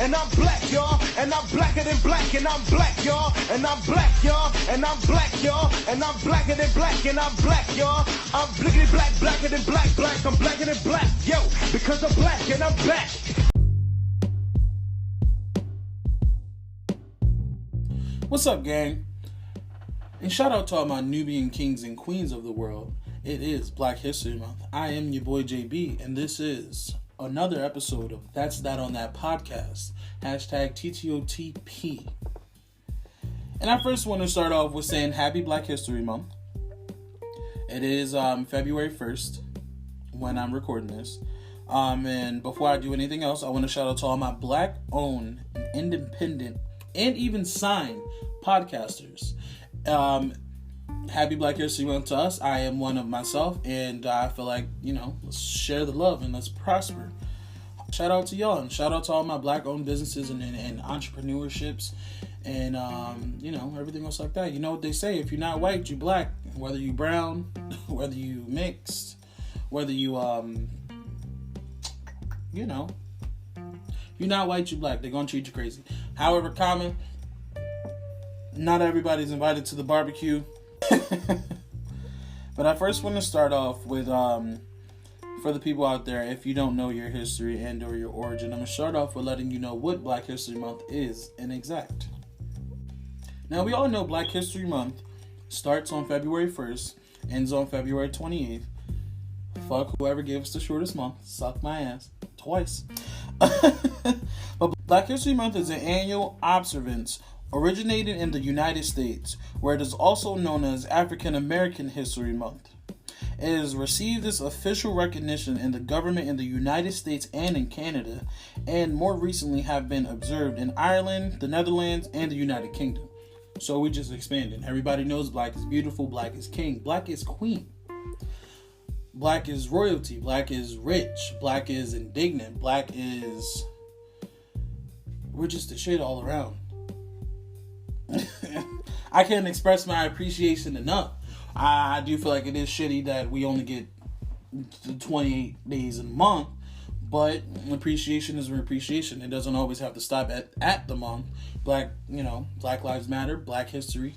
and I'm black, y'all. And I'm blacker than black, and I'm black, y'all. And I'm black, y'all. And I'm black, y'all. And I'm blacker than black, and I'm black, y'all. I'm blickety black, blacker than black, black. I'm blacker than black, yo. Because I'm black, and I'm back. What's up, gang? And shout out to all my Nubian kings and queens of the world. It is Black History Month. I am your boy JB, and this is another episode of That's That on That podcast. Hashtag TTOTP. And I first want to start off with saying Happy Black History Month. It is February 1st when I'm recording this. And before I do anything else, I want to shout out to all my Black-owned, independent, and even signed podcasters. Happy Black History Month to us. I am one of myself, and I feel like, let's share the love and let's prosper. Shout out to y'all, and shout out to all my Black-owned businesses and entrepreneurships, and everything else like that. You know what they say: if you're not white, you black. Whether you brown, whether you mixed, whether you you're not white, you black. They're gonna treat you crazy. However, common. Not everybody's invited to the barbecue. But I first want to start off with, for the people out there, if you don't know your history and or your origin, I'm going to start off with letting you know what Black History Month is in exact. Now, we all know Black History Month starts on February 1st, ends on February 28th. Fuck whoever gave us the shortest month. Suck my ass. Twice. But Black History Month is an annual observance originated in the United States, where it is also known as African American History Month. It has received its official recognition in the government in the United States and in Canada, and more recently have been observed in Ireland, the Netherlands, and the United Kingdom. So we just expanded. Everybody knows Black is beautiful, Black is king, Black is queen. Black is royalty, Black is rich, Black is indignant, Black is... we're just the shit all around. I can't express my appreciation enough. I do feel like it is shitty that we only get 28 days a month, but appreciation is appreciation. It doesn't always have to stop at the month. Black Lives Matter, Black history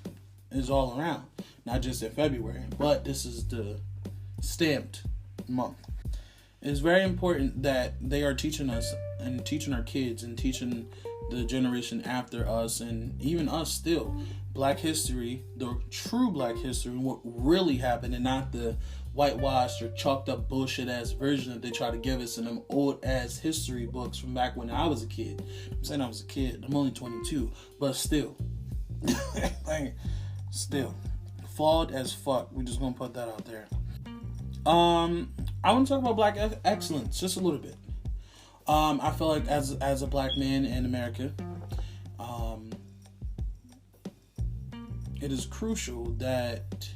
is all around, not just in February, but this is the stamped month. It is very important that they are teaching us and teaching our kids and teaching the generation after us and even us still Black history, the true Black history, what really happened, and not the whitewashed or chalked up bullshit ass version that they try to give us in them old ass history books from back when I was a kid. I'm saying I was a kid, I'm only 22, but still still flawed as fuck. We just gonna put that out there. I want to talk about Black excellence just a little bit. I feel like as a Black man in America, it is crucial that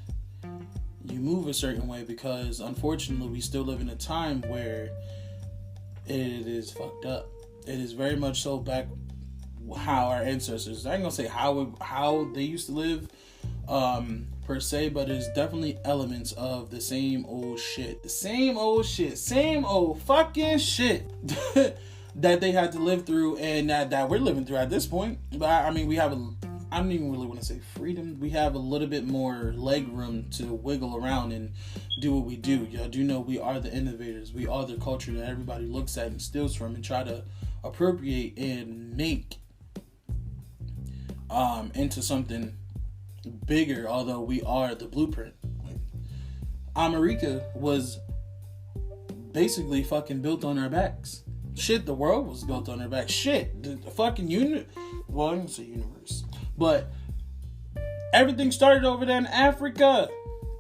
you move a certain way, because unfortunately we still live in a time where it is fucked up. It is very much so back how our ancestors, I ain't gonna say how they used to live per se, but there's definitely elements of the same old shit, same old fucking shit that they had to live through, and that we're living through at this point. But I mean, I don't even really want to say freedom. We have a little bit more leg room to wiggle around and do what we do. Y'all do know we are the innovators. We are the culture that everybody looks at and steals from and try to appropriate and make into something bigger, although we are the blueprint. America was basically fucking built on our backs. Shit, the world was built on our backs. Shit, the fucking well, I didn't say universe, but everything started over there in Africa.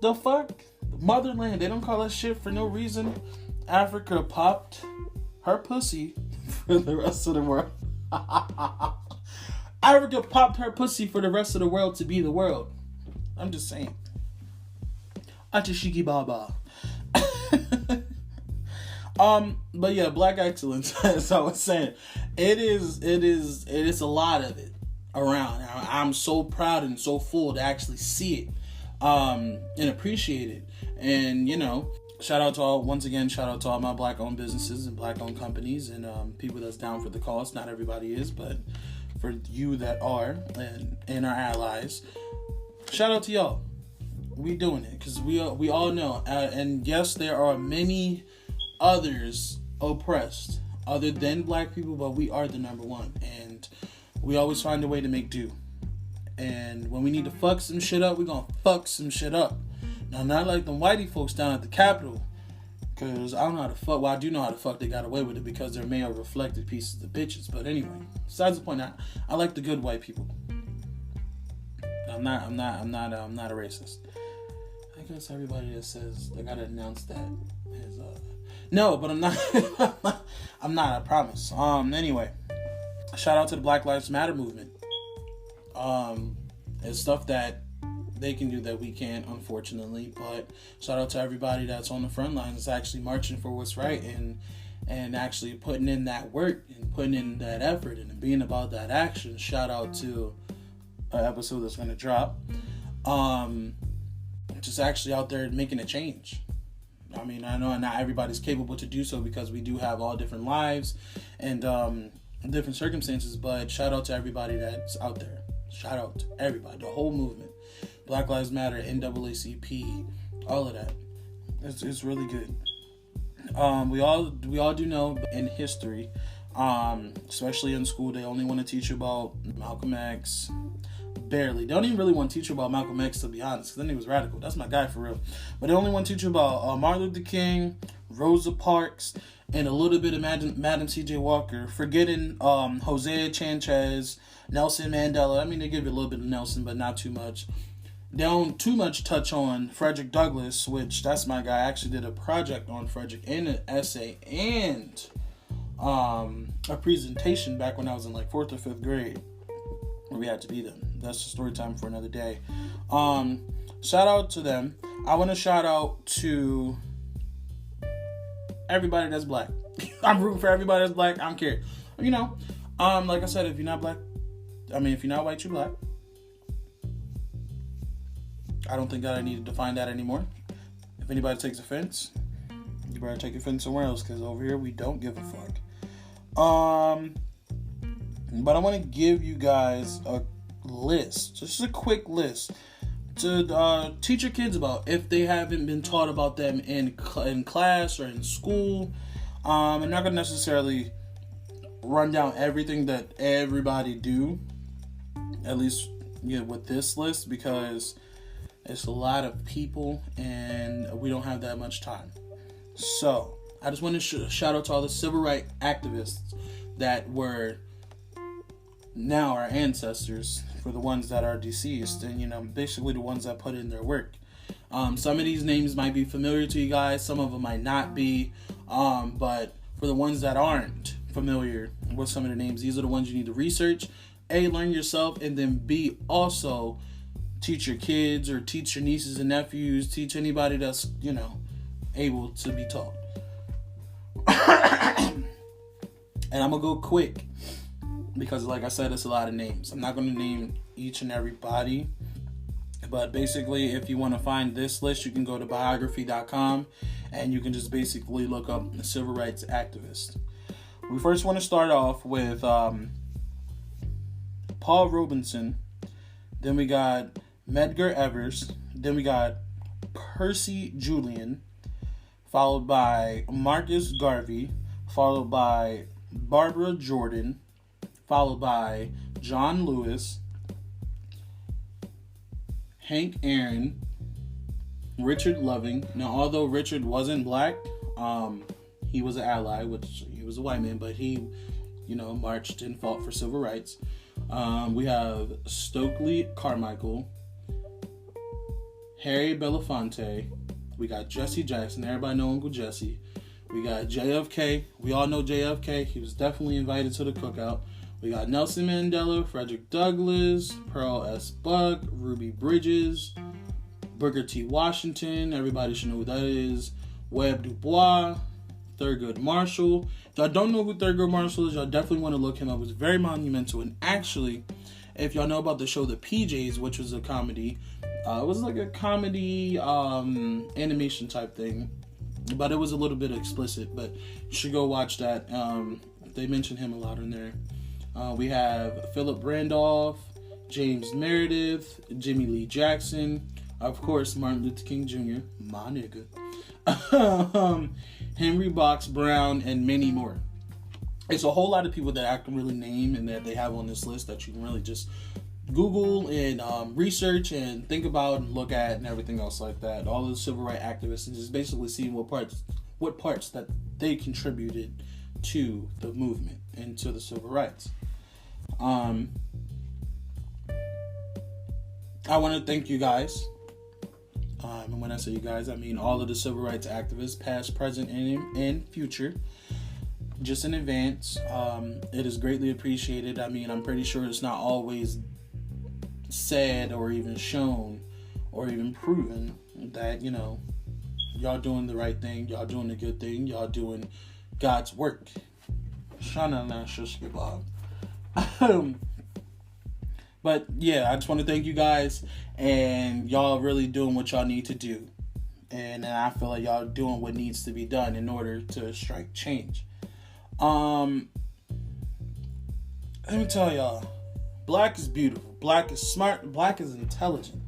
The fuck? Motherland. They don't call that shit for no reason. Africa popped her pussy for the rest of the world. Africa popped her pussy for the rest of the world to be the world. I'm just saying. Achishiki Baba. But yeah, Black excellence, as I was saying, it is a lot of it around. I'm so proud and so full to actually see it, and appreciate it. And, shout out to all my black-owned businesses and black-owned companies and people that's down for the cause. Not everybody is, but for you that are and our allies, shout out to y'all. We doing it because we all know. And yes, there are many others oppressed other than black people, but we are the number one, and we always find a way to make do. And when we need to fuck some shit up, we're gonna fuck some shit up. Now, not like them whitey folks down at the Capitol, because I don't know how to fuck. Well, I do know how to fuck. They got away with it because they're male reflected pieces of bitches. But anyway, besides the point, I like the good white people. I'm not a racist. I guess everybody that says they gotta announce that is no, but I'm not. I'm not. I promise. Anyway, shout out to the Black Lives Matter movement. It's stuff that they can do that we can't, unfortunately. But shout out to everybody that's on the front lines, actually marching for what's right and actually putting in that work and putting in that effort and being about that action. Shout out to an episode that's gonna drop. Just actually out there making a change. I mean, I know not everybody's capable to do so because we do have all different lives and different circumstances, but shout out to everybody that's out there. Shout out to everybody, the whole movement. Black Lives Matter, NAACP, all of that. It's really good. We all do know in history, especially in school, they only want to teach you about Malcolm X. Barely. They don't even really want to teach you about Malcolm X, to be honest, because then he was radical. That's my guy for real. But they only want to teach you about Martin Luther King, Rosa Parks, and a little bit of Madam C.J. Walker, forgetting Hosea Chanchez, Nelson Mandela. I mean, they give you a little bit of Nelson, but not too much. They don't too much touch on Frederick Douglass, which that's my guy. I actually did a project on Frederick and an essay and a presentation back when I was in like 4th or 5th grade. We had to be them. That's a story time for another day. Shout out to them. I want to shout out to everybody that's black. I'm rooting for everybody that's black. I don't care. You know, like I said, if you're not black, if you're not white, you're black. I don't think that I need to define that anymore. If anybody takes offense, you better take offense somewhere else, because over here we don't give a fuck. But I want to give you guys a list, just a quick list, to teach your kids about if they haven't been taught about them in class or in school. I'm not going to necessarily run down everything that everybody do, at least with this list, because it's a lot of people and we don't have that much time. So I just want to shout out to all the civil rights activists that were now our ancestors, for the ones that are deceased, and basically the ones that put in their work. Some of these names might be familiar to you guys, some of them might not be, but for the ones that aren't familiar with some of the names, these are the ones you need to research. A, learn yourself, and then B, also teach your kids or teach your nieces and nephews, teach anybody that's able to be taught. And I'm gonna go quick, because like I said, it's a lot of names. I'm not going to name each and everybody. But basically, if you want to find this list, you can go to biography.com and you can just basically look up the civil rights activist. We first want to start off with Paul Robeson. Then we got Medgar Evers. Then we got Percy Julian. Followed by Marcus Garvey. Followed by Barbara Jordan. Followed by John Lewis, Hank Aaron, Richard Loving. Now, although Richard wasn't black, he was an ally, which he was a white man, but he, marched and fought for civil rights. We have Stokely Carmichael, Harry Belafonte. We got Jesse Jackson. Everybody know Uncle Jesse. We got JFK. We all know JFK. He was definitely invited to the cookout. We got Nelson Mandela, Frederick Douglass, Pearl S. Buck, Ruby Bridges, Booker T. Washington. Everybody should know who that is. Webb Du Bois, Thurgood Marshall. If y'all don't know who Thurgood Marshall is, y'all definitely want to look him up. It's very monumental. And actually, if y'all know about the show The PJs, which was a comedy, it was like a comedy animation type thing. but it was a little bit explicit. But you should go watch that. They mention him a lot in there. We have Philip Randolph, James Meredith, Jimmy Lee Jackson, of course, Martin Luther King Jr., my nigga, Henry Box Brown, and many more. It's a whole lot of people that I can really name and that they have on this list that you can really just Google and research and think about and look at and everything else like that. All the civil rights activists, and just basically seeing what parts that they contributed to the movement and to the civil rights. I want to thank you guys. And when I say you guys, I mean all of the civil rights activists, past, present, and future. Just in advance, it is greatly appreciated. I mean, I'm pretty sure it's not always said or even shown or even proven that, you know, y'all doing the right thing, y'all doing the good thing, y'all doing God's work. But yeah, I just want to thank you guys, and y'all really doing what y'all need to do. And I feel like y'all doing what needs to be done in order to strike change. Let me tell y'all, Black is beautiful, Black is smart, Black is intelligent,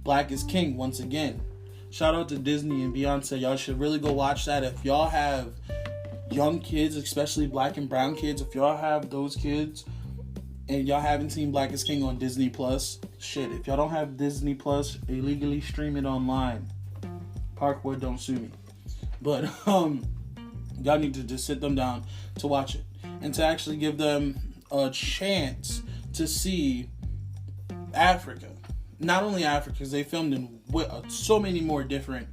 Black is king once again. Shout out to Disney and Beyonce. Y'all should really go watch that. If y'all have young kids, especially Black and brown kids, if y'all have those kids and y'all haven't seen Black is King on Disney Plus, shit, if y'all don't have Disney Plus, illegally stream it online. Parkwood, don't sue me. But y'all need to just sit them down to watch it and to actually give them a chance to see Africa. Not only Africa, because they filmed in so many more different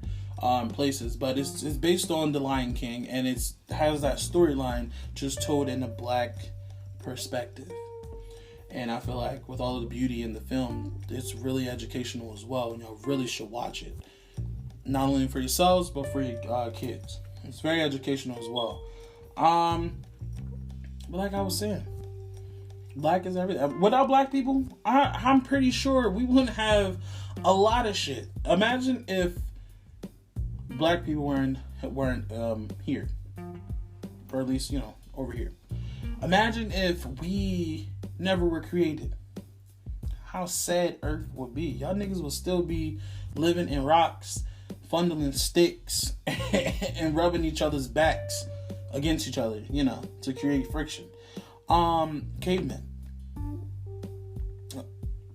places, but it's based on The Lion King, and it has that storyline just told in a Black perspective. And I feel like with all of the beauty in the film, it's really educational as well, and y'all really should watch it. Not only for yourselves, but for your kids. It's very educational as well. But like I was saying, Black is everything. Without Black people, I'm pretty sure we wouldn't have a lot of shit. Imagine if Black people weren't here, or at least, you know, over here. Imagine if we never were created. How sad Earth would be. Y'all niggas would still be living in rocks, fondling sticks, and rubbing each other's backs against each other, you know, to create friction. Cavemen.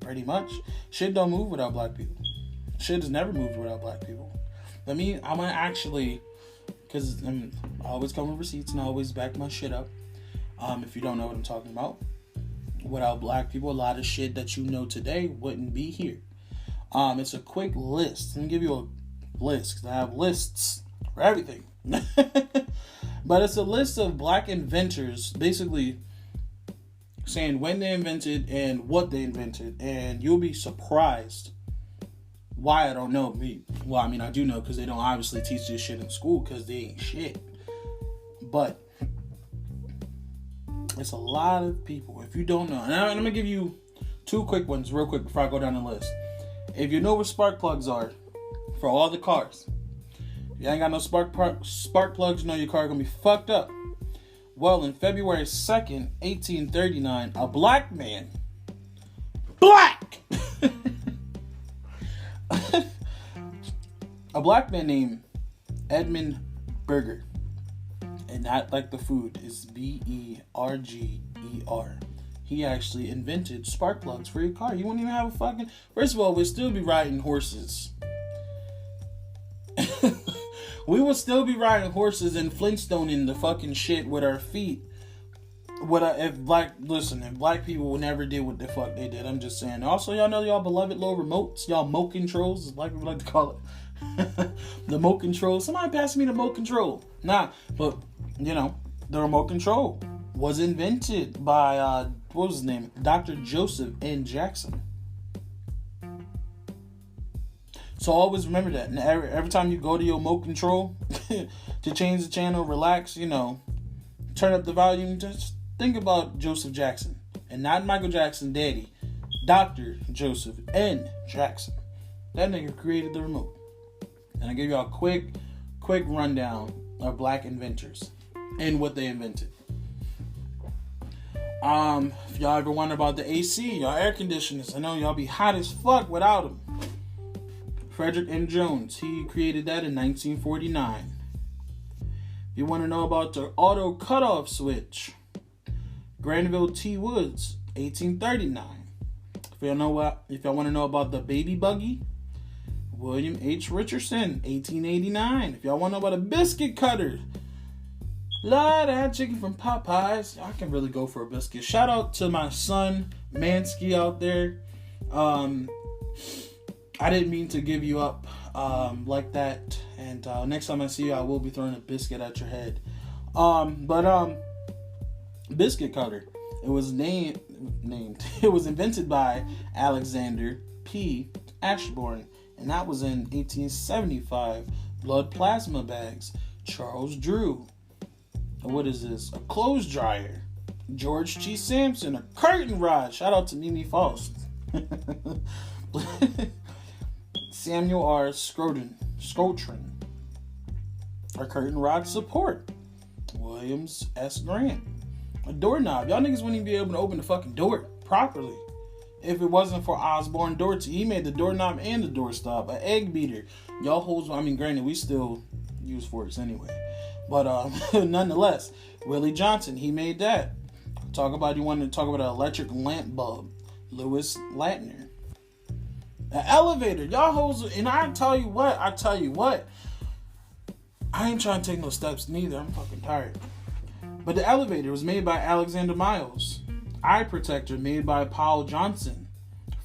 Pretty much. Shit don't move without Black people. Shit has never moved without Black people. I mean, I'm gonna actually, because I always come with receipts and I always back my shit up. If you don't know what I'm talking about. Without Black people, a lot of shit that you know today wouldn't be here. It's a quick list. Let me give you a list, because I have lists for everything. But it's a list of Black inventors, basically saying when they invented and what they invented, and you'll be surprised why I don't know. Well, I mean, I do know, because they don't obviously teach this shit in school, because they ain't shit. But it's a lot of people. If you don't know, and I'm going to give you two quick ones real quick before I go down the list. If you know what spark plugs are for all the cars, if you ain't got no spark plugs, you know your car going to be fucked up. Well, in February 2nd, 1839, a Black man, a Black man named Edmund Berger, and not like the food, is Berger. He actually invented spark plugs for your car. You wouldn't even have a fucking... First of all, we'd still be riding horses. We would still be riding horses and Flintstoning the fucking shit with our feet. If Black people never did what the fuck they did. I'm just saying. Also, y'all know y'all beloved little remotes, y'all remote controls, as Black people like to call it. The remote control. Somebody pass me the remote control. Nah, but you know, the remote control was invented by what was his name? Dr. Joseph N. Jackson. So always remember that. And every time you go to your remote control to change the channel, relax, you know, turn up the volume, just think about Joseph Jackson. And not Michael Jackson daddy. Dr. Joseph N. Jackson. That nigga created the remote. And I give y'all a quick quick rundown of black inventors and what they invented. If y'all ever wonder about the AC, y'all air conditioners, I know y'all be hot as fuck without them. Frederick M. Jones, he created that in 1949. If you want to know about the auto cutoff switch, Granville T. Woods, 1839. If y'all want to know about the baby buggy, William H. Richardson, 1889. If y'all want to know about a biscuit cutter, love that chicken from Popeyes. I can really go for a biscuit. Shout out to my son Mansky out there. I didn't mean to give you up like that. And next time I see you, I will be throwing a biscuit at your head. Biscuit cutter. It was named. It was invented by Alexander P. Ashburn, and that was in 1875. Blood plasma bags. Charles Drew. What is this? A clothes dryer. George G. Sampson. A curtain rod. Shout out to Mimi Faust. Samuel R. Scotron. A curtain rod support. Williams S. Grant. A doorknob. Y'all niggas wouldn't even be able to open the fucking door properly if it wasn't for Osborne Doherty. He made the doorknob and the doorstop. An egg beater. Y'all hoes, granted, we still use forks anyway. But nonetheless, Willie Johnson, he made that. You want to talk about an electric lamp bulb. Louis Latner. An elevator. Y'all hoes, and I tell you what. I ain't trying to take no steps neither. I'm fucking tired. But the elevator was made by Alexander Miles. Eye protector made by Paul Johnson.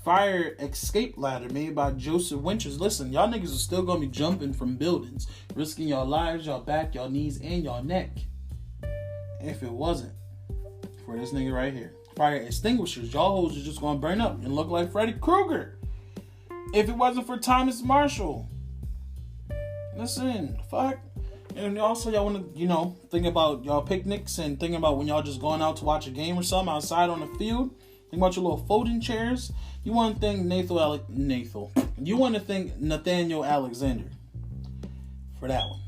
Fire escape ladder made by Joseph Winters. Listen, y'all niggas are still gonna be jumping from buildings, risking your lives, your back, your knees, and your neck. If it wasn't for this nigga right here. Fire extinguishers. Y'all hoes are just gonna burn up and look like Freddy Krueger. If it wasn't for Thomas Marshall. Listen, fuck. And also, y'all want to, think about y'all picnics and think about when y'all just going out to watch a game or something outside on the field. Think about your little folding chairs. You want to think You want to think Nathaniel Alexander for that one.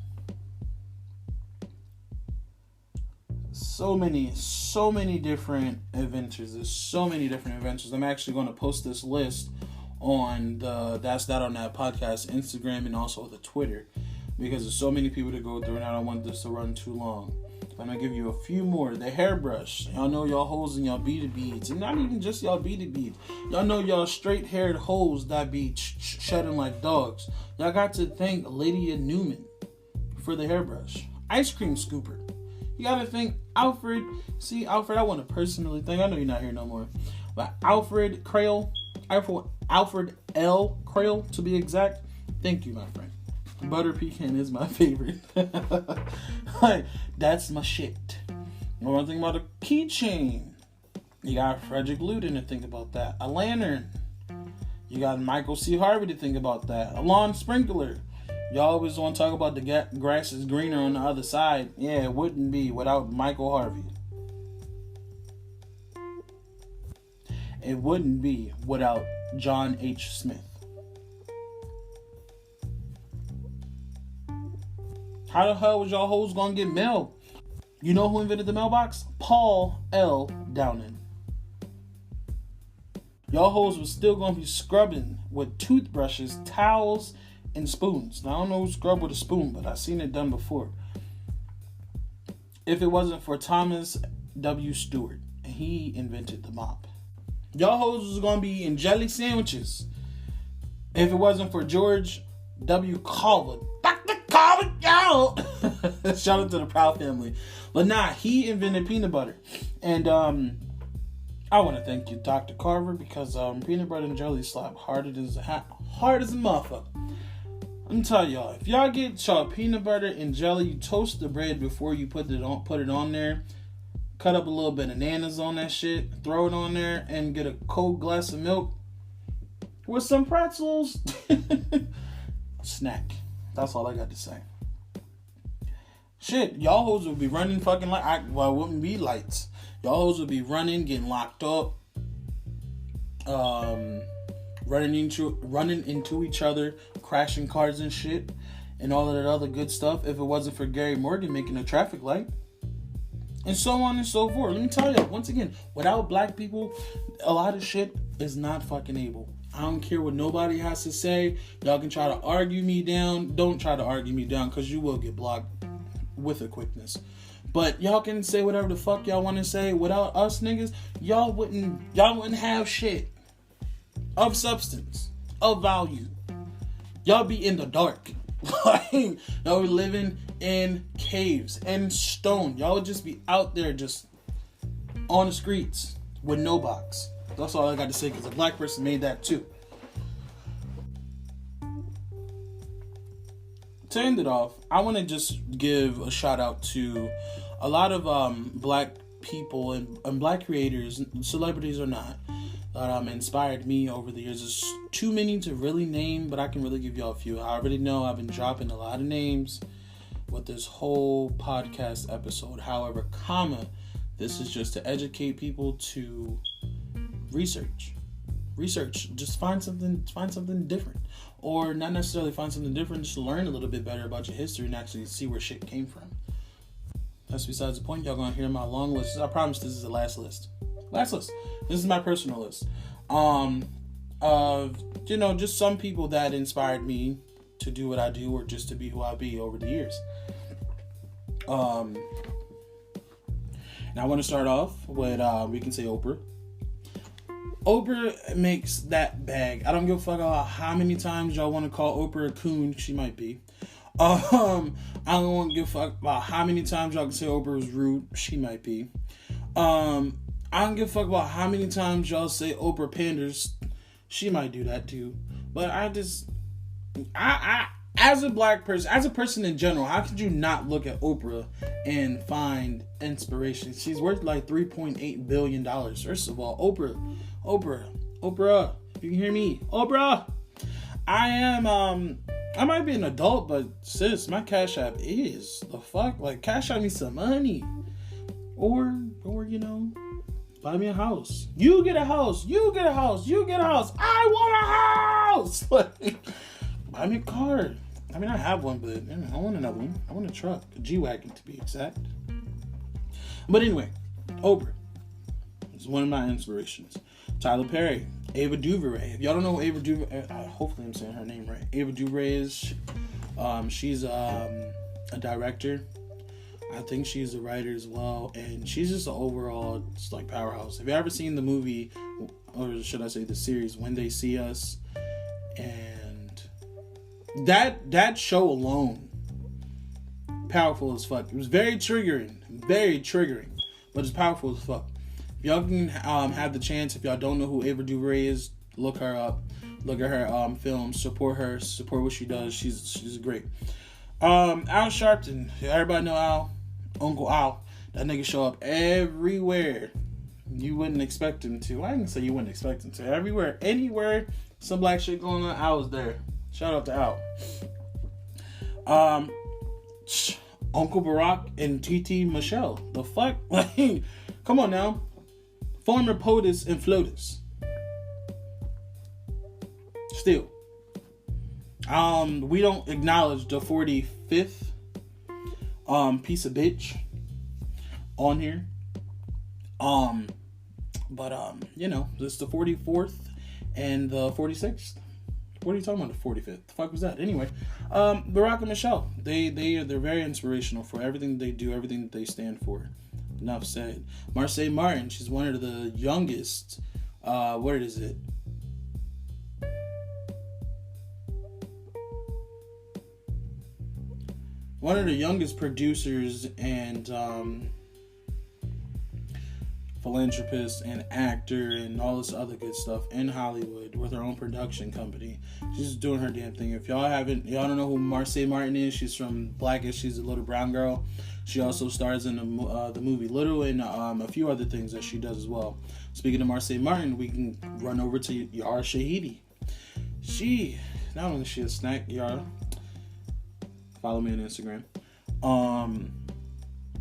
So many different inventors. There's so many different inventors. I'm actually going to post this list on the That's That on That podcast Instagram and also the Twitter. Because there's so many people to go through and I don't want this to run too long. I'm going to give you a few more. The hairbrush. Y'all know y'all hoes and y'all beaded beads. And not even just y'all beaded beads. Y'all know y'all straight-haired hoes that be shedding like dogs. Y'all got to thank Lydia Newman for the hairbrush. Ice cream scooper. You got to thank Alfred. See, Alfred, I want to personally thank. I know you're not here no more. But Alfred Crail. Alfred L. Crail, to be exact. Thank you, my friend. Butter pecan is my favorite. Like, that's my shit. I want to think about a keychain. You got Frederick Luden to think about that. A lantern. You got Michael C. Harvey to think about that. A lawn sprinkler. Y'all always want to talk about the grass is greener on the other side. Yeah, it wouldn't be without Michael Harvey. It wouldn't be without John H. Smith. How the hell was y'all hoes gonna get mail? You know who invented the mailbox? Paul L. Downing. Y'all hoes was still gonna be scrubbing with toothbrushes, towels, and spoons. Now, I don't know who scrubbed with a spoon, but I've seen it done before. If it wasn't for Thomas W. Stewart, and he invented the mop. Y'all hoes was gonna be eating jelly sandwiches. If it wasn't for George W. Colvin. Shout out to the Proud family. But nah, he invented peanut butter. And I want to thank you, Dr. Carver, because peanut butter and jelly slap hard as a motherfucker. I'm telling y'all, if y'all get y'all peanut butter and jelly, you toast the bread before you put it on there. Cut up a little bit of bananas on that shit, throw it on there, and get a cold glass of milk with some pretzels. Snack. That's all I got to say. Shit, y'all hoes would be running fucking it wouldn't be lights. Y'all hoes would be running, getting locked up, running into each other, crashing cars and shit. and all of that other good stuff if it wasn't for Gary Morgan making a traffic light. And so on and so forth. Let me tell you, once again, without black people, a lot of shit is not fucking able. I don't care what nobody has to say. Y'all can try to argue me down. Don't try to argue me down, because you will get blocked with a quickness. But y'all can say whatever the fuck y'all want to say. Without us niggas, y'all wouldn't have shit of substance, of value. Y'all be in the dark. Y'all be living in caves and stone. Y'all would just be out there just on the streets with no box. That's all I got to say, because a black person made that too. To end it off, I want to just give a shout out to a lot of black people and black creators, celebrities or not, that inspired me over the years. There's too many to really name, but I can really give y'all a few. I already know I've been dropping a lot of names with this whole podcast episode. However, this is just to educate people to research. Just find something different. Or not necessarily find something different, just learn a little bit better about your history and actually see where shit came from. That's besides the point. Y'all gonna hear my long list. I promise this is the last list. This is my personal list. Of, just some people that inspired me to do what I do, or just to be who I be over the years. And I want to start off with, we can say Oprah. Oprah makes that bag. I don't give a fuck about how many times y'all want to call Oprah a coon. She might be. I don't want to give a fuck about how many times y'all can say Oprah is rude. She might be. I don't give a fuck about how many times y'all say Oprah panders. She might do that too. But I as a black person, as a person in general, how could you not look at Oprah and find inspiration? She's worth like $3.8 billion. First of all, Oprah, if you can hear me, Oprah. I might be an adult, but sis, my Cash App is the fuck. Like, Cash App me some money. Or, buy me a house. You get a house. I want a house. Buy me a car. I mean, I have one, but I want another one. I want a truck, a G-Wagon to be exact. But anyway, Oprah is one of my inspirations. Tyler Perry, Ava DuVernay. If y'all don't know who Ava DuVernay, hopefully I'm saying her name right. Ava DuVernay is, she's a director. I think she's a writer as well, and she's just an overall powerhouse. Have you ever seen the movie, or should I say the series, When They See Us? And that show alone, powerful as fuck. It was very triggering, but it's powerful as fuck. If y'all can have the chance, if y'all don't know who Ava DuVernay is, look her up, look at her films, support her, support what she does. She's great. Al Sharpton, everybody know Al, Uncle Al. That nigga show up everywhere. You wouldn't expect him to. I didn't say you wouldn't expect him to. Everywhere, anywhere, some black shit going on, Al was there. Shout out to Al. Uncle Barack and TT Michelle. The fuck? Like, come on now. Former POTUS and FLOTUS. Still. We don't acknowledge the 45th piece of bitch on here. But it's the 44th and the 46th. What are you talking about, the 45th? The fuck was that? Anyway, Barack and Michelle, they're very inspirational for everything they do, everything that they stand for. Enough said. Marsai Martin, she's one of the youngest, what is it? One of the youngest producers and philanthropist and actor and all this other good stuff in Hollywood with her own production company. She's doing her damn thing. If y'all don't know who Marsai Martin is, she's from Blackish. She's a little brown girl. She also stars in the movie Little and a few other things that she does as well. Speaking of Marsai Martin, we can run over to Yara Shahidi. Not only is she a snack, Yara, follow me on Instagram.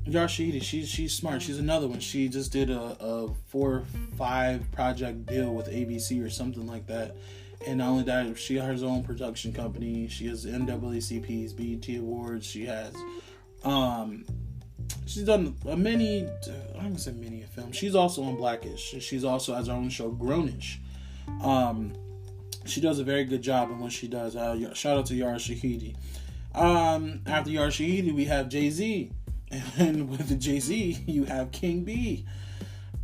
Yara Shahidi, she's smart. She's another one. She just did a 4 or 5 project deal with ABC or something like that. And not only that, she has her own production company. She has NAACP's, BET Awards. She has, she's done a many, I don't say many films. She's also on Blackish. She's also has her own show, Grownish. She does a very good job in what she does. Shout out to Yara Shahidi. After Yara Shahidi, we have Jay-Z. And with the Jay-Z, you have King B.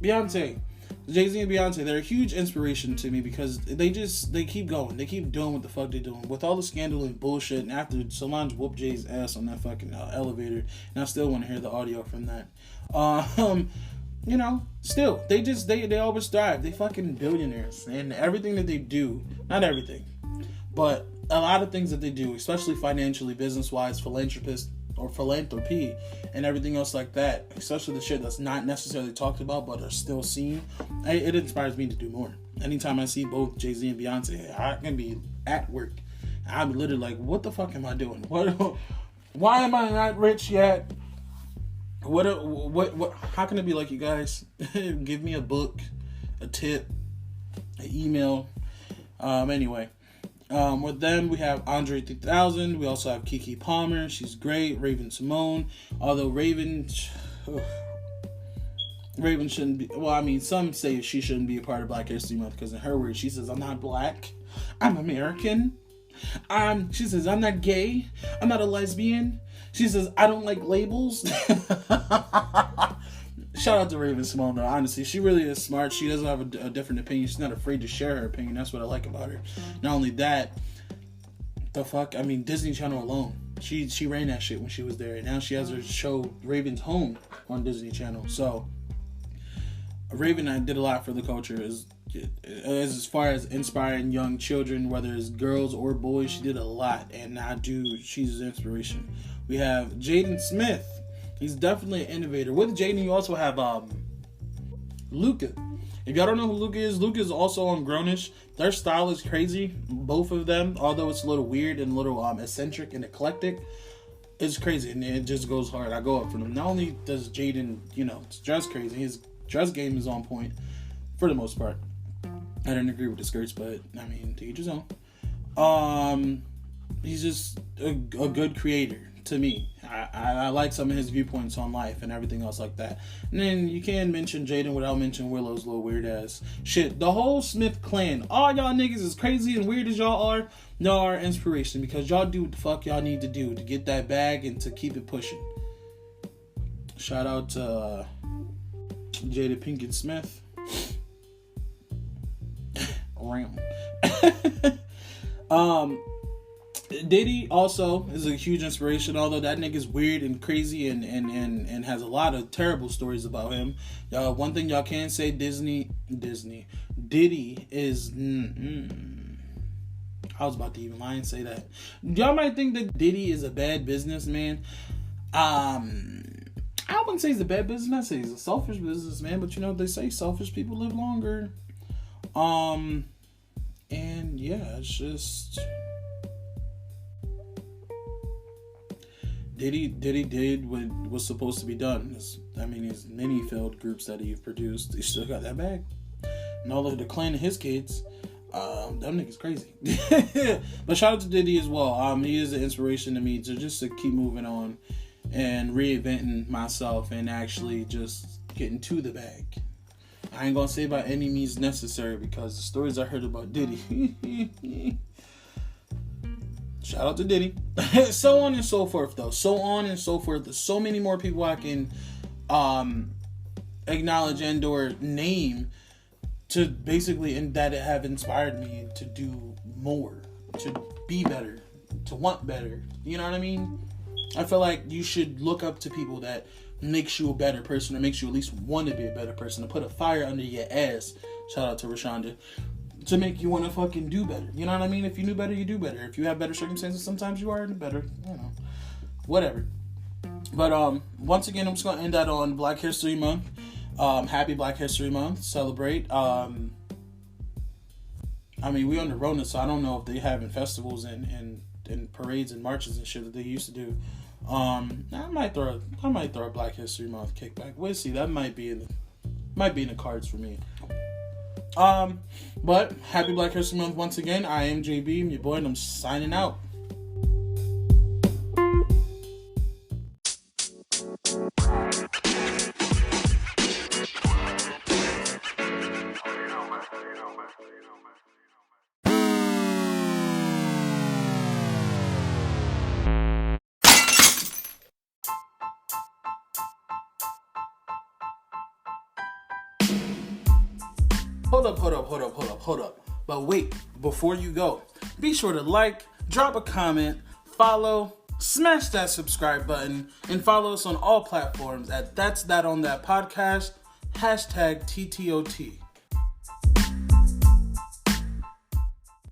Beyonce. Jay-Z and Beyonce, they're a huge inspiration to me because they keep going. They keep doing what the fuck they're doing. With all the scandal and bullshit, and after Solange whooped Jay's ass on that fucking elevator, and I still want to hear the audio from that. You know, still, they always thrive. They fucking billionaires. And everything that they do, not everything, but a lot of things that they do, especially financially, business-wise, philanthropy, and everything else like that, especially the shit that's not necessarily talked about but are still seen, it inspires me to do more. Anytime I see both Jay-Z and Beyonce, I can be at work. I'm literally like, what the fuck am I doing? Why am I not rich yet? What? How can it be like you guys? Give me a book, a tip, an email. Anyway. With them, we have Andre 3000. We also have Keke Palmer. She's great. Raven-Symoné. Although Raven shouldn't be... Well, I mean, some say she shouldn't be a part of Black History Month because in her words, she says, I'm not black. I'm American. She says, I'm not gay. I'm not a lesbian. She says, I don't like labels. Shout out to Raven-Symoné, though. Honestly, she really is smart. She doesn't have a different opinion. She's not afraid to share her opinion. That's what I like about her. Not only that, Disney Channel alone. She ran that shit when she was there. And now she has her show, Raven's Home, on Disney Channel. So, Raven did a lot for the culture. As far as inspiring young children, whether it's girls or boys, she did a lot. And she's an inspiration. We have Jaden Smith. He's definitely an innovator. With Jaden, you also have Luca. If y'all don't know who Luca is also on Grownish. Their style is crazy, both of them. Although it's a little weird and a little eccentric and eclectic, it's crazy and it just goes hard. I go up for them. Not only does Jaden, dress crazy, his dress game is on point for the most part. I didn't agree with the skirts, but I mean, to each his own. He's just a good creator. To me, I like some of his viewpoints on life and everything else like that. And then you can't mention Jaden without mentioning Willow's little weird ass shit. The whole Smith clan, all y'all niggas, as crazy and weird as y'all are inspiration because y'all do what the fuck y'all need to do to get that bag and to keep it pushing. Shout out to Jada Pinkett Smith. Diddy also is a huge inspiration, although that nigga's weird and crazy and has a lot of terrible stories about him. One thing y'all can say, Diddy is... I was about to even lie and say that. Y'all might think that Diddy is a bad businessman. I wouldn't say he's a bad businessman. I say he's a selfish businessman, but they say selfish people live longer. And yeah, it's just... Diddy did what was supposed to be done. His many failed groups that he's produced, he still got that bag. And all of the clan of his kids, them niggas crazy. But shout out to Diddy as well. He is an inspiration to me to keep moving on and reinventing myself and actually just getting to the bag. I ain't gonna say by any means necessary because the stories I heard about Diddy. Shout out to Diddy. So on and so forth, though. So on and so forth. There's so many more people I can acknowledge and or name to basically that have inspired me to do more, to be better, to want better. You know what I mean? I feel like you should look up to people that makes you a better person or makes you at least want to be a better person, to put a fire under your ass. Shout out to Rashonda. To make you want to fucking do better. You know what I mean? If you knew better, you do better. If you have better circumstances, sometimes you are better. Whatever. But once again, I'm just going to end that on Black History Month. Happy Black History Month. Celebrate. We on the Rona, so I don't know if they having festivals and parades and marches and shit that they used to do. I might throw a Black History Month kickback. We'll see. That might be in the cards for me. But happy Black History Month once again. I am JB, I'm your boy, and I'm signing out. Hold up. But wait, before you go, be sure to like, drop a comment, follow, smash that subscribe button, and follow us on all platforms at That's That On That Podcast, #TTOT.